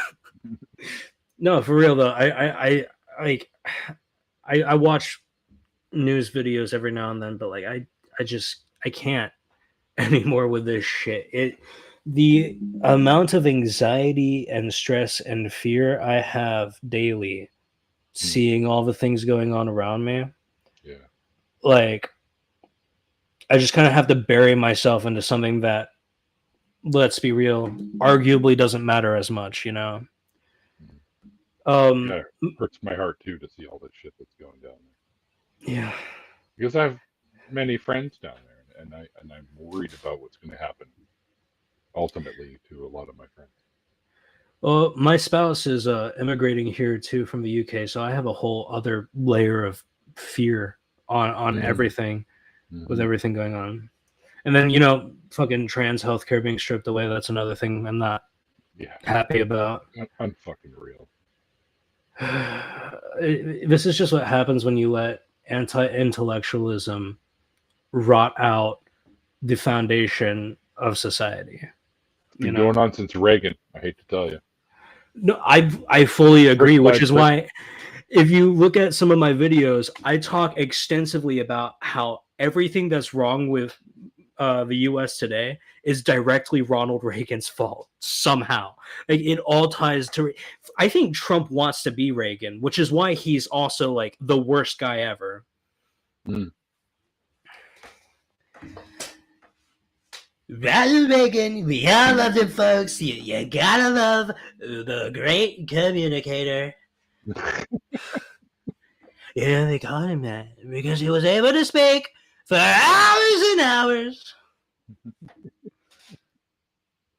No, for real though. I watch news videos every now and then, but like I can't anymore with this shit. The amount of anxiety and stress and fear I have daily seeing all the things going on around me. Yeah. Like, I just kind of have to bury myself into something that, let's be real, arguably doesn't matter as much, you know? Yeah, it hurts my heart too to see all this shit that's going down there. Yeah. Because I have many friends down there, and I'm worried about what's going to happen ultimately to a lot of my friends. Well, my spouse is immigrating here too from the UK, so I have a whole other layer of fear on everything with everything going on. And then, you know, fucking trans healthcare being stripped away, that's another thing I'm not happy about. Unfucking real. This is just what happens when you let anti-intellectualism rot out the foundation of society. It's been going on since Reagan, I hate to tell you. No, I fully agree, which is why if you look at some of my videos, I talk extensively about how everything that's wrong with the US today is directly Ronald Reagan's fault somehow. Like, it all ties to, I think Trump wants to be Reagan, which is why he's also like the worst guy ever. Ronald Reagan, we all love him, folks. You gotta love the great communicator. You know, they call him that because he was able to speak for hours and hours.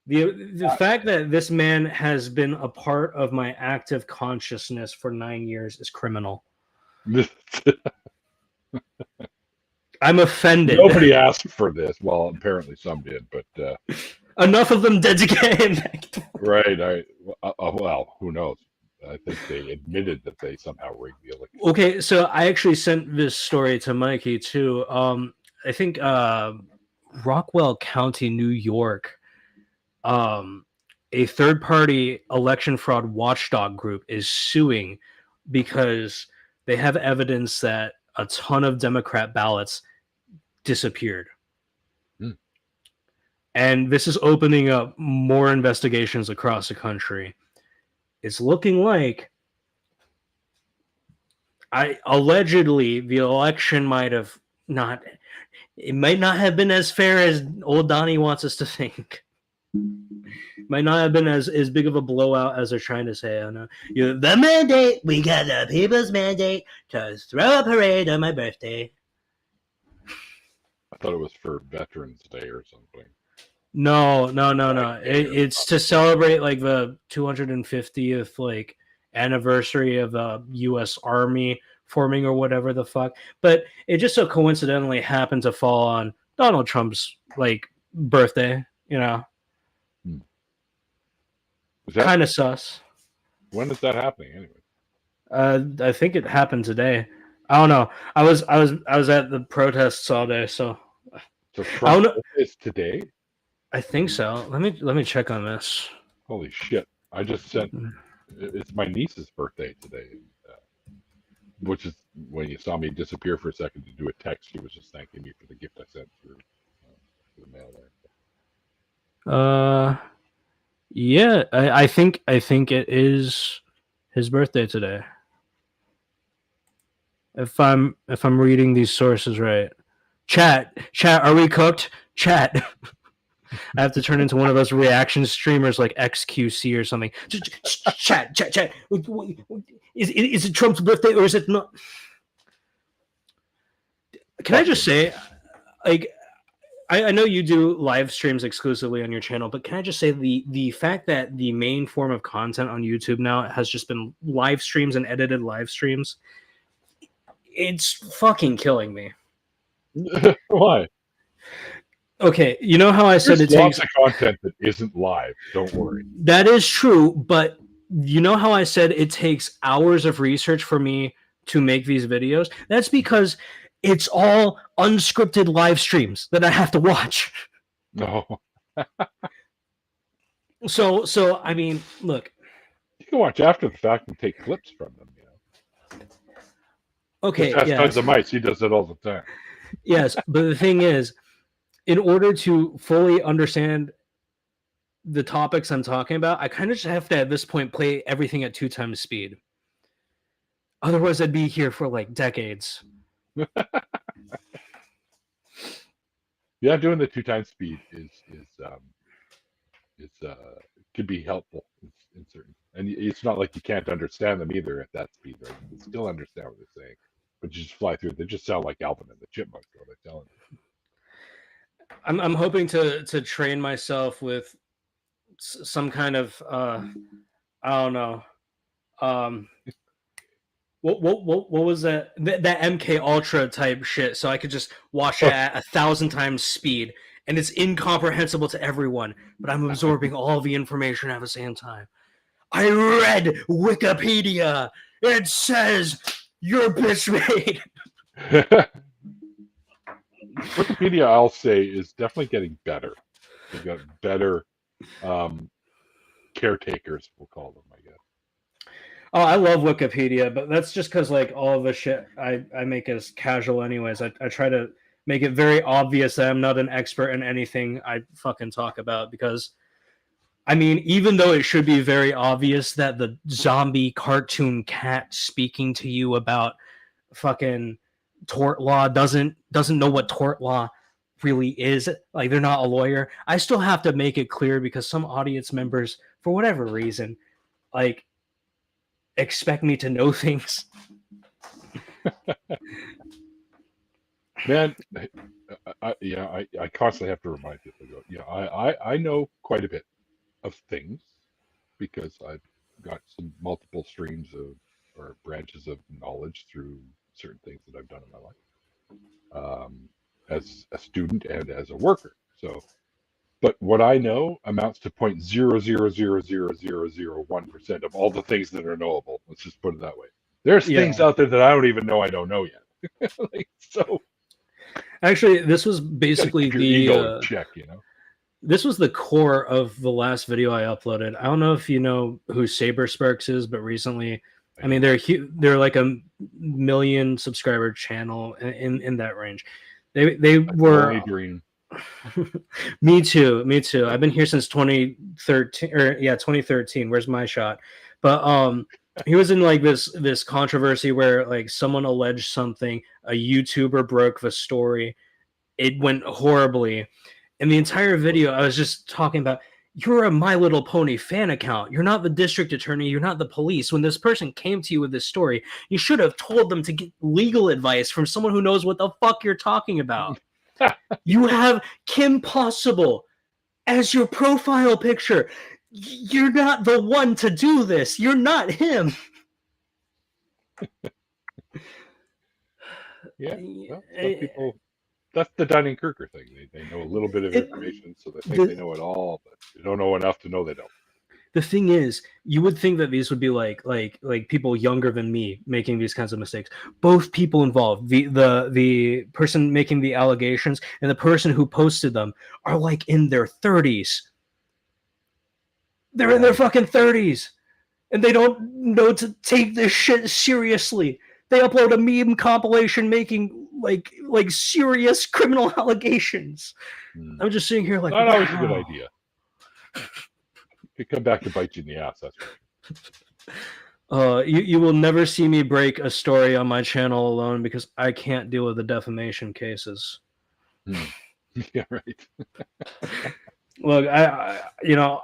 The fact that this man has been a part of my active consciousness for 9 years is criminal. I'm offended. Nobody asked for this. Well, apparently some did, but enough of them did to get him back. Right. Well, who knows? I think they admitted that they somehow rigged the election. Okay, so I actually sent this story to Mikey too. I think Rockwell County, New York, a third-party election fraud watchdog group is suing because they have evidence that a ton of Democrat ballots disappeared. And this is opening up more investigations across the country. It's looking like allegedly the election might not have been as fair as old Donnie wants us to think. Might not have been as big of a blowout as they're trying to say. I know. The mandate, we got the people's mandate to throw a parade on my birthday. I thought it was for Veterans Day or something. No. It's to celebrate like the 250th like anniversary of the U.S. Army forming or whatever the fuck. But it just so coincidentally happened to fall on Donald Trump's like birthday. You know. Kind of sus. When is that happening anyway? I think it happened today. I don't know. I was at the protests all day, so Trump is today? I think so. Let me check on this. Holy shit! I just sent. It's my niece's birthday today. which is when you saw me disappear for a second to do a text, she was just thanking me for the gift I sent through the mail there. Yeah, I think it is his birthday today. If I'm reading these sources right. Chat, are we cooked? Chat. I have to turn into one of those reaction streamers like XQC or something. Chat. Is it Trump's birthday or is it not? Can I just say, like, I know you do live streams exclusively on your channel, but can I just say the fact that the main form of content on YouTube now has just been live streams and edited live streams, it's fucking killing me. Why? Okay, you know how I said There's it lots takes of content that isn't live. Don't worry. That is true, but you know how I said it takes hours of research for me to make these videos? That's because it's all unscripted live streams that I have to watch. No. So I mean, look. You can watch after the fact and take clips from them, you know. Okay, has tons of mice. He does it all the time. Yes, but the thing is, in order to fully understand the topics I'm talking about, I kind of just have to, at this point, play everything at 2 times speed. Otherwise, I'd be here for like decades. Yeah, doing the 2 times speed could be helpful in certain, and it's not like you can't understand them either at that speed, right? You can still understand what they're saying, but you just fly through. They just sound like Alvin and the Chipmunks. What I'm telling you. I'm hoping to train myself with some kind of I don't know. What was that MK Ultra type shit? So I could just watch it at 1,000 times speed, and it's incomprehensible to everyone, but I'm absorbing all the information at the same time. I read Wikipedia. It says you're bitch made. Wikipedia, I'll say, is definitely getting better. They've got better caretakers, we'll call them, I guess. Oh, I love Wikipedia, but that's just because like all of the shit I make is casual anyways. I try to make it very obvious that I'm not an expert in anything I fucking talk about, because I mean, even though it should be very obvious that the zombie cartoon cat speaking to you about fucking tort law doesn't know what tort law really is, like they're not a lawyer, I still have to make it clear because some audience members, for whatever reason, like expect me to know things. Man, I constantly have to remind people. I know quite a bit of things because I've got some multiple streams of or branches of knowledge through certain things that I've done in my life, as a student and as a worker. So, but what I know amounts to 0.0000001% of all the things that are knowable. Let's just put it that way. There's things out there that I don't even know I don't know yet. So, actually, this was basically the ego check, you know. This was the core of the last video I uploaded. I don't know if you know who Saber Sparks is, but recently, I mean, they're like a million subscriber channel in that range. They were. Me too. I've been here since 2013, or 2013. Where's my shot? But he was in like this controversy where like someone alleged something, a YouTuber broke the story, it went horribly. In the entire video, I was just talking about, you're a My Little Pony fan account. You're not the district attorney. You're not the police. When this person came to you with this story, you should have told them to get legal advice from someone who knows what the fuck you're talking about. You have Kim Possible as your profile picture. You're not the one to do this. You're not him. Yeah, well, some people, that's the Dunning-Kruger thing. They know a little bit of information, so they think they know it all, but they don't know enough to know they don't. The thing is, you would think that these would be like people younger than me making these kinds of mistakes. Both people involved, the person making the allegations and the person who posted them, are like in their 30s. They're in their fucking 30s, and they don't know to take this shit seriously. They upload a meme compilation making like serious criminal allegations. I'm just sitting here like, not always a wow. good idea. Could come back to bite you in the ass. That's right. You will never see me break a story on my channel alone because I can't deal with the defamation cases. Yeah, right. Look, I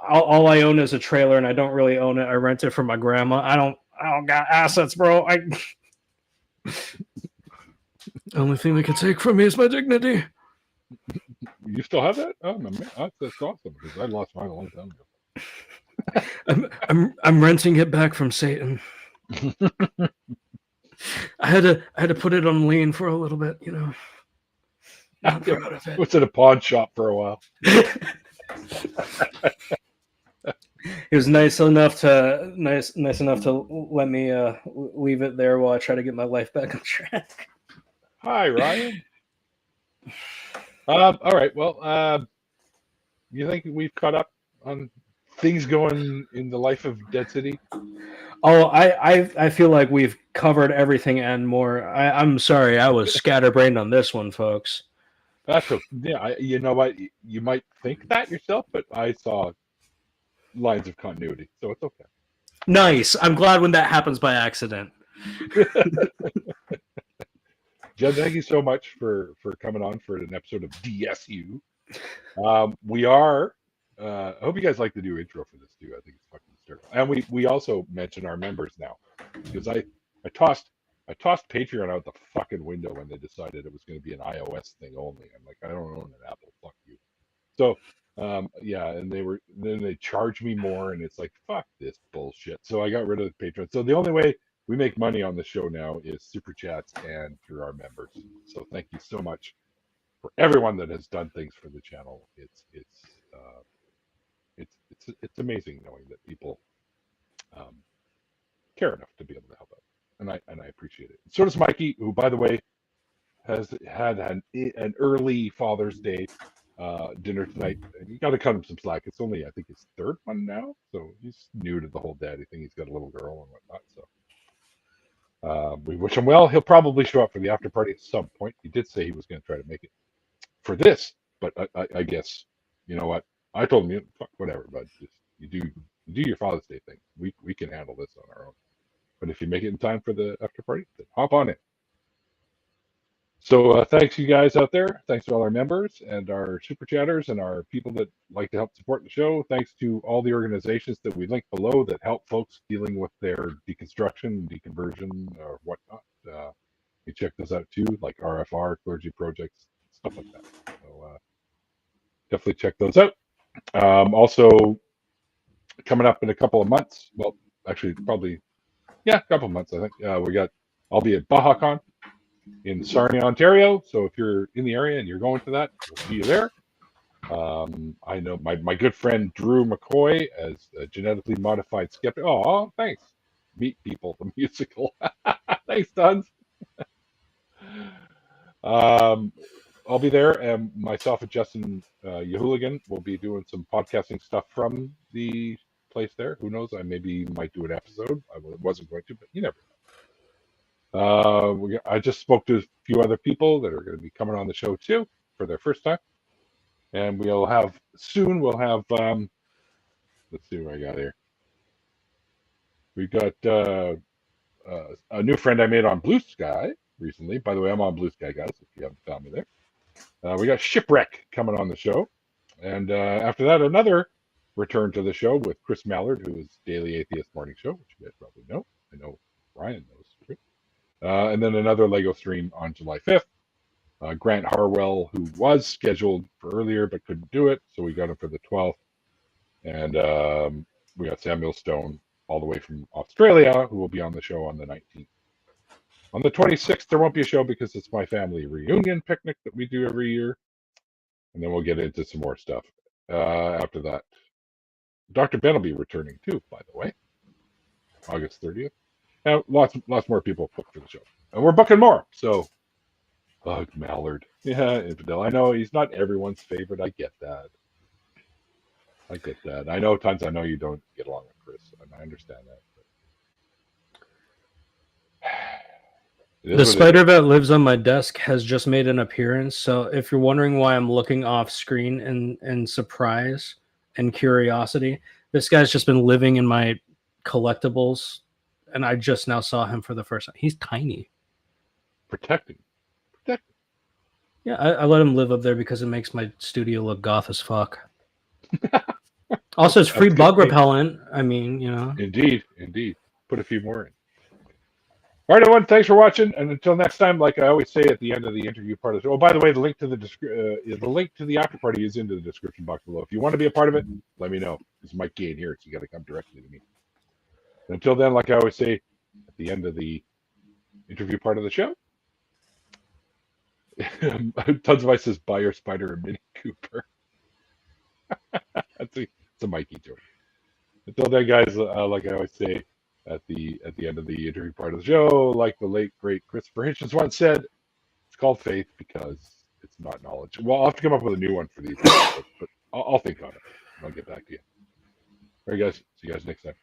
all I own is a trailer, and I don't really own it. I rent it from my grandma. I don't got assets, bro. Only thing they can take from me is my dignity. You still have that? Oh, man, that's awesome because I lost mine a long time ago. I'm renting it back from Satan. I had to put it on lien for a little bit, you know. Not proud of it. It was in a pawn shop for a while. He was nice enough to let me leave it there while I try to get my life back on track. Hi, Ryan. All right. Well, you think we've caught up on things going in the life of Dead City? Oh, I feel like we've covered everything and more. I'm sorry, I was scatterbrained on this one, folks. That's yeah. You know what? You might think that yourself, but I saw lines of continuity, so it's okay. Nice. I'm glad when that happens by accident. Jen, thank you so much for coming on for an episode of D.S.U. We are. I hope you guys like the new intro for this too. I think it's fucking hysterical. And we also mention our members now because I tossed Patreon out the fucking window when they decided it was going to be an iOS thing only. I'm like, I don't own an Apple. Fuck you. So yeah, and then they charge me more, and it's like, fuck this bullshit. So I got rid of the Patreon. So the only way we make money on the show now is super chats and through our members. So thank you so much for everyone that has done things for the channel. It's amazing knowing that people care enough to be able to help out, and I appreciate it. So does Mikey, who, by the way, has had an early Father's Day dinner tonight. And you got to cut him some slack. It's only, I think, his third one now, so he's new to the whole daddy thing. He's got a little girl and whatnot. So we wish him well. He'll probably show up for the after party at some point. He did say he was going to try to make it for this, but I guess, you know what? I told him, fuck whatever, bud. Just you do your Father's Day thing. We can handle this on our own. But if you make it in time for the after party, then hop on it. So thanks you guys out there. Thanks to all our members and our super chatters and our people that like to help support the show. Thanks to all the organizations that we link below that help folks dealing with their deconstruction, deconversion, or whatnot. You check those out too, like RFR, Clergy Projects, stuff like that. So definitely check those out. Also, coming up in a couple of months, well, actually probably, yeah, a couple of months, I think. I'll be at BajaCon in Sarnia, Ontario. So if you're in the area and you're going to that, we'll see you there. I know my good friend Drew McCoy as a genetically modified skeptic. Oh, thanks. Meet People, the musical. Thanks, Tons. I'll be there, and myself and Justin Yehooligan will be doing some podcasting stuff from the place there. Who knows? I might do an episode. I wasn't going to, but you never know. I just spoke to a few other people that are going to be coming on the show too for their first time, and we'll have let's see what I got here. We got a new friend I made on Blue Sky recently. By the way, I'm on Blue Sky, guys, if you haven't found me there. We got Shipwreck coming on the show, and after that, another return to the show with Chris Mallard, who is Daily Atheist Morning Show, which you guys probably know. I know Ryan knows. Right? And then another Lego stream on July 5th. Grant Harwell, who was scheduled for earlier but couldn't do it, so we got him for the 12th. And we got Samuel Stone all the way from Australia, who will be on the show on the 19th. On the 26th, there won't be a show because it's my family reunion picnic that we do every year. And then we'll get into some more stuff after that. Dr. Ben will be returning too, by the way, August 30th. Now, lots more people booked for the show. And we're booking more, so Mallard. Yeah, Infidel. I know he's not everyone's favorite. I get that. I know times I know you don't get along with Chris, and I understand that. The spider that lives on my desk has just made an appearance. So if you're wondering why I'm looking off screen in surprise and curiosity, this guy's just been living in my collectibles, and I just now saw him for the first time. He's tiny. Protecting. Yeah, I let him live up there because it makes my studio look goth as fuck. Also, it's free bug repellent. I mean, you know. Indeed. Put a few more in. All right, everyone. Thanks for watching, and until next time, like I always say at the end of the interview part of the show. Oh, by the way, the link to the after party is in the description box below. If you want to be a part of it, let me know. It's Mike Gain here, so you got to come directly to me. And until then, like I always say at the end of the interview part of the show, Tons of Ice says, "Buy your spider a Mini Cooper." It's a Mikey joke. Until then, guys, like I always say at the end of the interview part of the show, like the late great Christopher Hitchens once said, it's called faith because it's not knowledge. Well, I'll have to come up with a new one for these, but I'll think on it. I'll get back to you. All right, guys. See you guys next time.